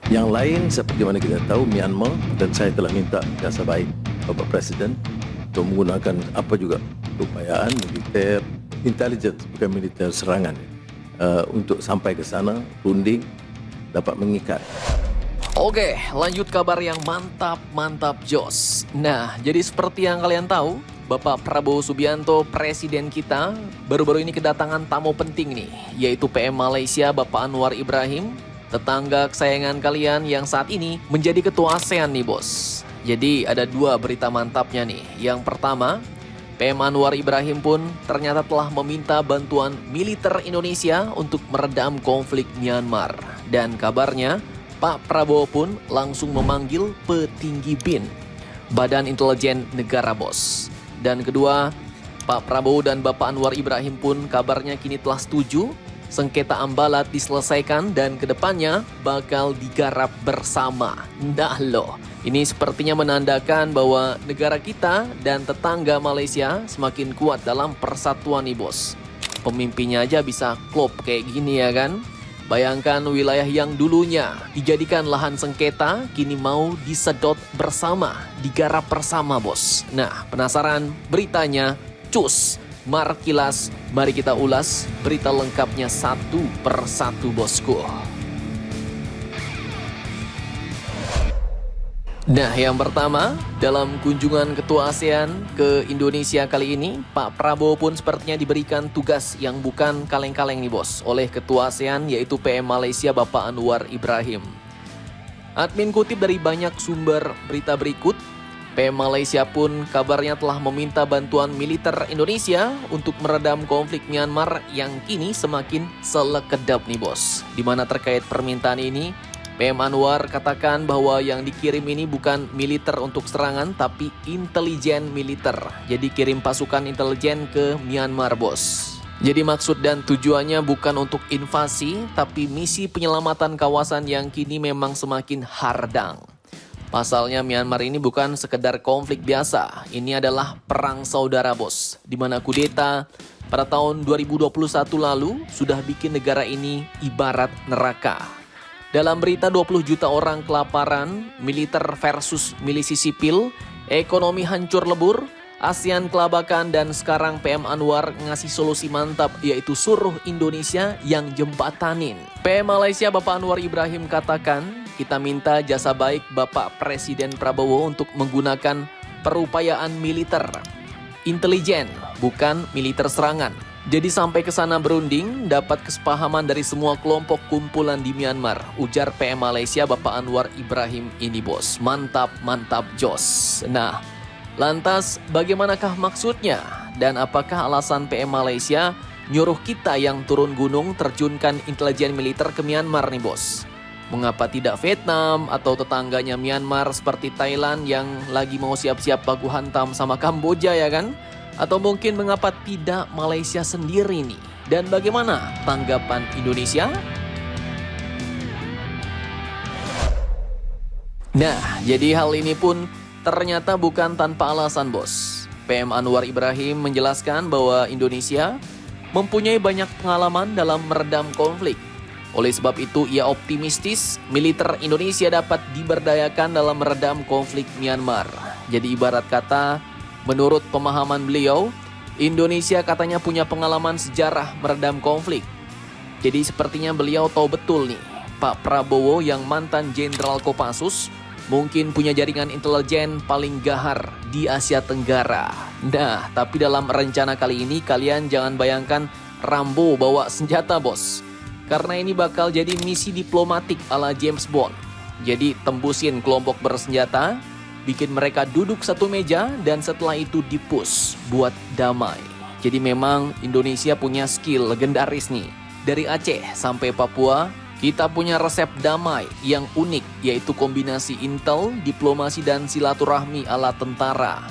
Yang lain seperti mana kita tahu Myanmar, dan saya telah minta jasa baik Bapak Presiden untuk menggunakan apa juga upayaan militer, intelligence bukan militer serangan, untuk sampai ke sana, runding, dapat mengikat. Oke, lanjut kabar yang mantap Jos. Nah, jadi seperti yang kalian tahu, Bapak Prabowo Subianto, Presiden kita, baru-baru ini kedatangan tamu penting nih, yaitu PM Malaysia Bapak Anwar Ibrahim, tetangga kesayangan kalian yang saat ini menjadi Ketua ASEAN nih bos. Jadi ada dua berita mantapnya nih. Yang pertama, PM Anwar Ibrahim pun ternyata telah meminta bantuan militer Indonesia untuk meredam konflik Myanmar. Dan kabarnya, Pak Prabowo pun langsung memanggil petinggi BIN, Badan Intelijen Negara bos. Dan kedua, Pak Prabowo dan Bapak Anwar Ibrahim pun kabarnya kini telah setuju sengketa Ambalat diselesaikan dan kedepannya bakal digarap bersama. Nah loh, ini sepertinya menandakan bahwa negara kita dan tetangga Malaysia semakin kuat dalam persatuan nih bos. Pemimpinnya aja bisa klop kayak gini ya kan? Bayangkan wilayah yang dulunya dijadikan lahan sengketa, kini mau disedot bersama, digarap bersama bos. Nah, penasaran beritanya? Cus, Markilas, mari kita ulas berita lengkapnya satu per satu bosku. Nah, yang pertama, dalam kunjungan Ketua ASEAN ke Indonesia kali ini, Pak Prabowo pun sepertinya diberikan tugas yang bukan kaleng-kaleng nih bos, oleh Ketua ASEAN yaitu PM Malaysia Bapak Anwar Ibrahim. Admin kutip dari banyak sumber berita berikut, PM Malaysia pun kabarnya telah meminta bantuan militer Indonesia untuk meredam konflik Myanmar yang kini semakin selekedap nih bos. Dimana terkait permintaan ini, PM Anwar katakan bahwa yang dikirim ini bukan militer untuk serangan tapi intelijen militer. Jadi kirim pasukan intelijen ke Myanmar bos. Jadi maksud dan tujuannya bukan untuk invasi tapi misi penyelamatan kawasan yang kini memang semakin hardang. Pasalnya Myanmar ini bukan sekedar konflik biasa. Ini adalah perang saudara bos. Di mana kudeta pada tahun 2021 lalu sudah bikin negara ini ibarat neraka. Dalam berita 20 juta orang kelaparan, militer versus milisi sipil, ekonomi hancur lebur, ASEAN kelabakan, dan sekarang PM Anwar ngasih solusi mantap yaitu suruh Indonesia yang jembatanin. PM Malaysia Bapak Anwar Ibrahim katakan, kita minta jasa baik Bapak Presiden Prabowo untuk menggunakan perupayaan militer, intelijen, bukan militer serangan. Jadi sampai ke sana berunding, dapat kesepahaman dari semua kelompok kumpulan di Myanmar, ujar PM Malaysia Bapak Anwar Ibrahim ini bos. Mantap jos. Nah, lantas bagaimanakah maksudnya? Dan apakah alasan PM Malaysia nyuruh kita yang turun gunung terjunkan intelijen militer ke Myanmar nih bos? Mengapa tidak Vietnam atau tetangganya Myanmar seperti Thailand yang lagi mau siap-siap baku hantam sama Kamboja ya kan? Atau mungkin mengapa tidak Malaysia sendiri nih? Dan bagaimana tanggapan Indonesia? Nah, jadi hal ini pun ternyata bukan tanpa alasan bos. PM Anwar Ibrahim menjelaskan bahwa Indonesia mempunyai banyak pengalaman dalam meredam konflik. Oleh sebab itu ia optimistis militer Indonesia dapat diberdayakan dalam meredam konflik Myanmar. Jadi ibarat kata, menurut pemahaman beliau, Indonesia katanya punya pengalaman sejarah meredam konflik. Jadi sepertinya beliau tahu betul nih, Pak Prabowo yang mantan Jenderal Kopassus mungkin punya jaringan intelijen paling gahar di Asia Tenggara. Nah, tapi dalam rencana kali ini kalian jangan bayangkan Rambo bawa senjata bos. Karena ini bakal jadi misi diplomatik ala James Bond. Jadi tembusin kelompok bersenjata, bikin mereka duduk satu meja, dan setelah itu dipush buat damai. Jadi memang Indonesia punya skill legendaris nih. Dari Aceh sampai Papua, kita punya resep damai yang unik, yaitu kombinasi intel, diplomasi, dan silaturahmi ala tentara.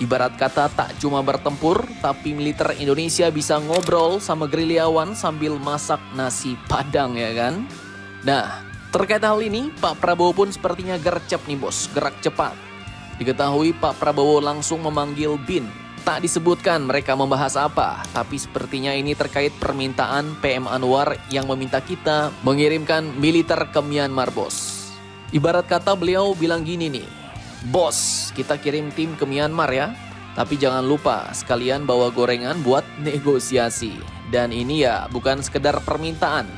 Ibarat kata tak cuma bertempur, tapi militer Indonesia bisa ngobrol sama gerilyawan sambil masak nasi padang ya kan? Nah, terkait hal ini, Pak Prabowo pun sepertinya gercep nih bos, gerak cepat. Diketahui Pak Prabowo langsung memanggil BIN. Tak disebutkan mereka membahas apa, tapi sepertinya ini terkait permintaan PM Anwar yang meminta kita mengirimkan militer ke Myanmar bos. Ibarat kata beliau bilang gini nih, "Bos, kita kirim tim ke Myanmar ya. Tapi jangan lupa sekalian bawa gorengan buat negosiasi. Dan ini ya bukan sekedar permintaan,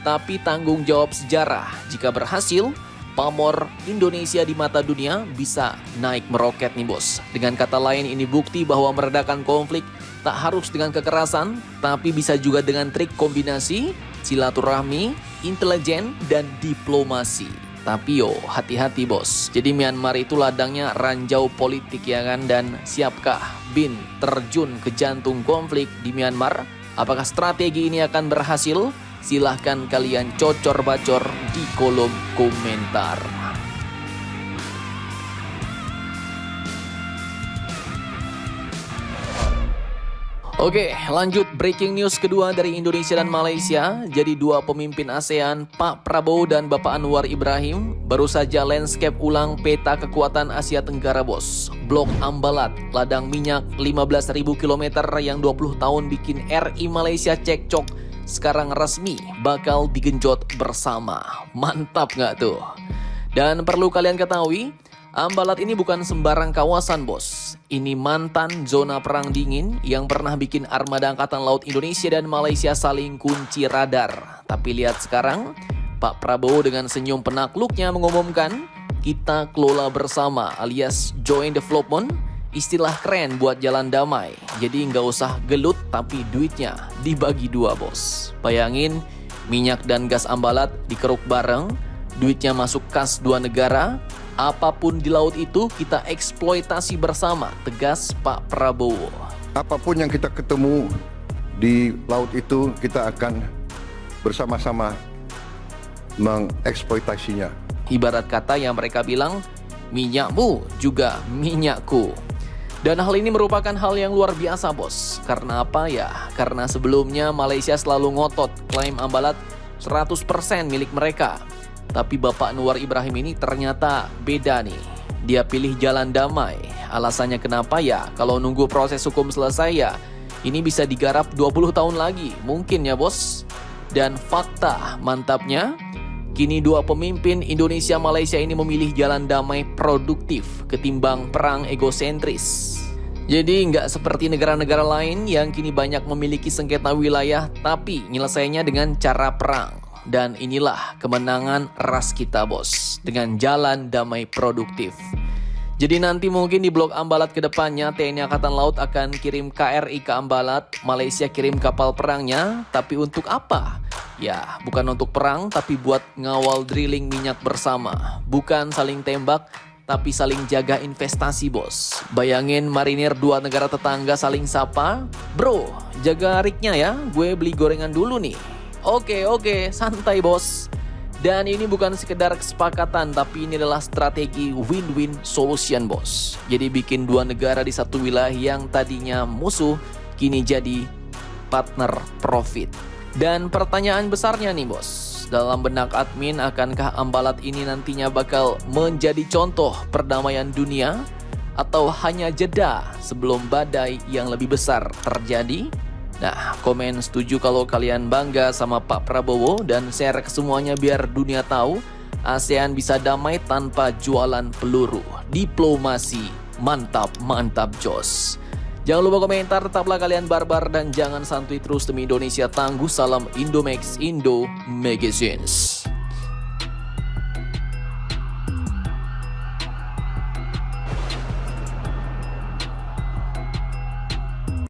tapi tanggung jawab sejarah. Jika berhasil, pamor Indonesia di mata dunia bisa naik meroket nih bos. Dengan kata lain, ini bukti bahwa meredakan konflik tak harus dengan kekerasan, tapi bisa juga dengan trik kombinasi, silaturahmi, intelijen, dan diplomasi. Tapi yo, hati-hati bos. Jadi Myanmar itu ladangnya ranjau politik ya kan. Dan siapkah Bin terjun ke jantung konflik di Myanmar? Apakah strategi ini akan berhasil? Silahkan kalian cocor-bacor di kolom komentar. Oke, lanjut breaking news kedua dari Indonesia dan Malaysia. Jadi dua pemimpin ASEAN, Pak Prabowo dan Bapak Anwar Ibrahim, baru saja landscape ulang peta kekuatan Asia Tenggara bos. Blok Ambalat, ladang minyak 15.000 km yang 20 tahun bikin RI Malaysia cekcok, sekarang resmi bakal digenjot bersama. Mantap nggak tuh? Dan perlu kalian ketahui, Ambalat ini bukan sembarang kawasan bos. Ini mantan zona perang dingin yang pernah bikin armada Angkatan Laut Indonesia dan Malaysia saling kunci radar. Tapi lihat sekarang, Pak Prabowo dengan senyum penakluknya mengumumkan, kita kelola bersama alias joint development, istilah keren buat jalan damai. Jadi nggak usah gelut tapi duitnya dibagi dua bos. Bayangin minyak dan gas Ambalat dikeruk bareng, duitnya masuk kas dua negara. Apapun di laut itu kita eksploitasi bersama, tegas Pak Prabowo. Apapun yang kita ketemu di laut itu kita akan bersama-sama mengeksploitasinya. Ibarat kata yang mereka bilang, minyakmu juga minyakku. Dan hal ini merupakan hal yang luar biasa bos. Karena apa ya? Karena sebelumnya Malaysia selalu ngotot klaim Ambalat 100% milik mereka. Tapi Bapak Anwar Ibrahim ini ternyata beda nih. Dia pilih jalan damai. Alasannya kenapa ya? Kalau nunggu proses hukum selesai ya, ini bisa digarap 20 tahun lagi. Mungkin ya bos. Dan fakta mantapnya, kini dua pemimpin Indonesia Malaysia ini memilih jalan damai produktif ketimbang perang egosentris. Jadi nggak seperti negara-negara lain yang kini banyak memiliki sengketa wilayah, tapi nyelesainya dengan cara perang. Dan inilah kemenangan ras kita bos, dengan jalan damai produktif. Jadi nanti mungkin di blok Ambalat ke depannya TNI Angkatan Laut akan kirim KRI ke Ambalat, Malaysia kirim kapal perangnya, tapi untuk apa? Ya, bukan untuk perang, tapi buat ngawal drilling minyak bersama. Bukan saling tembak, tapi saling jaga investasi bos. Bayangin marinir dua negara tetangga saling sapa, bro, jaga rignya ya, gue beli gorengan dulu nih. Oke, santai bos. Dan ini bukan sekedar kesepakatan, tapi ini adalah strategi win-win solution bos. Jadi bikin dua negara di satu wilayah yang tadinya musuh, kini jadi partner profit. Dan pertanyaan besarnya nih bos, dalam benak admin, akankah Ambalat ini nantinya bakal menjadi contoh perdamaian dunia? Atau hanya jeda sebelum badai yang lebih besar terjadi? Nah, komen setuju kalau kalian bangga sama Pak Prabowo dan share ke semuanya biar dunia tahu ASEAN bisa damai tanpa jualan peluru. Diplomasi mantap jos. Jangan lupa komentar, tetaplah kalian barbar dan jangan santuy terus demi Indonesia tangguh. Salam Indomax Indo Magazines.